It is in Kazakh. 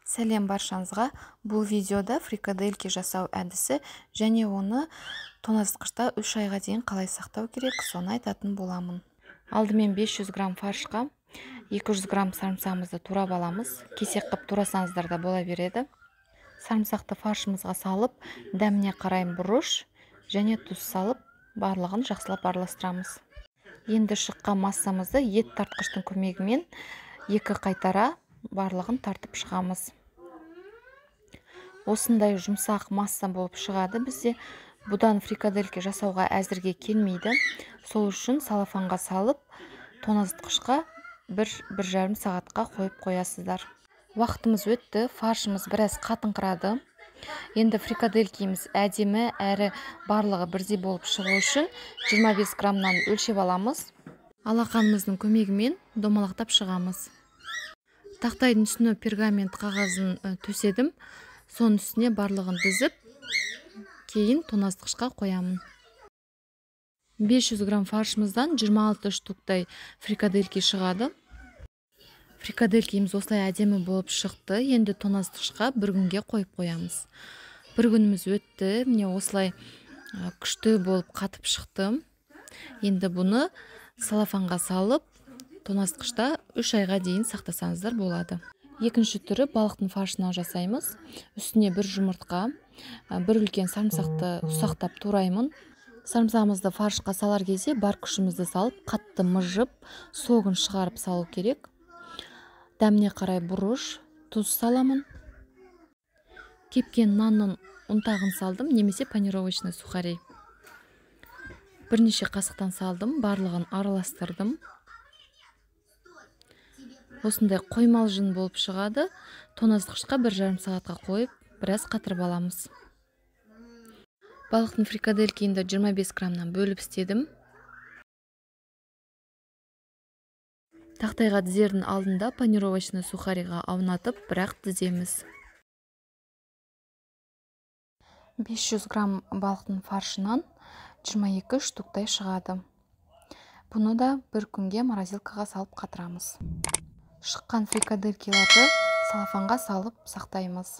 Сәлем баршаңызға. Бұл видеода фрикадельки жасау әдісі және оны тоңазытқышта 3 айға дейін қалай сақтау керек, соны айтатын боламын. Алдымен 500 грамм фаршқа 200 грамм сарымсағымызды турап аламыз. Кесек қып турасаңыздар да бола береді. Сарымсақты фаршымызға салып, дәміне қарай бұрыш және тұз салып, барлығын жақсылап араластырамыз. Енді шыққан массамызды ет тартқыштың көмегімен 2 қайтара барлығын тартып шығамыз. Осындай жұмсақ масса болып шығады бізде. Бұдан фрикадельки жасауға әзірге келмейді. Сол үшін салафанға салып, тоңазытқышқа 1-1,5 сағатқа қойып қоясыздар. Уақытымыз өтті, фаршымыз біраз қатыңқырады. Енді фрикаделькиміз әдемі әрі барлығы бірдей болып шығу үшін 25 граммнан өлшеп аламыз. Алақанымыздың көмегімен домалақтап шығамыз. Тақтайдың үстіне пергамент қағазын төседім. Соның үстіне барлығын дізіп, кейін тоңазытқышқа қоямын. 500 грамм фаршымыздан 26 штуктай фрикадельки шығады. Фрикаделькиміз осылай әдемі болып шықты. Енді тоңазытқышқа 1 күнге қойып қоямыз. 1 күніміз өтті. Міне осылай күшті болып қатып шықты. Енді бұны салафанға салып, тоңазытқышта 3 айға дейін сақтасаңыздар болады. Екінші түрі балықтың фаршынан жасаймыз. Үстіне 1 жұмыртқа, 1 үлкен сарымсақты ұсақтап тураймын. Сарымсағымызды фаршқа салар кезде бар күшімізді салып, қатты мыжып, согын шығарып салу керек. Дәміне қарай бұрыш, тұз саламын. Кепкен нанның ұнтағын салдым, немесе панировочный сухарей. Бірнеше қасықтан салдым, барлығын араластырдым. Осындай қоймалжың болып шығады. Тоңазытқышқа 1,5 сағатқа қойып, біраз қатырып аламыз. Балықтың фрикаделькиінде 25 граммнан бөліп істедім. Тақтайға дізердің алдында панировочный сухарийға аунатып, бірақ діземіз. 500 грамм балықтың фаршынан 22 штуктай шығады. Бұны да 1 күнге морозилкаға салып қатырамыз. Шыққан фрикаделькиларды салафанға салып сақтаймыз.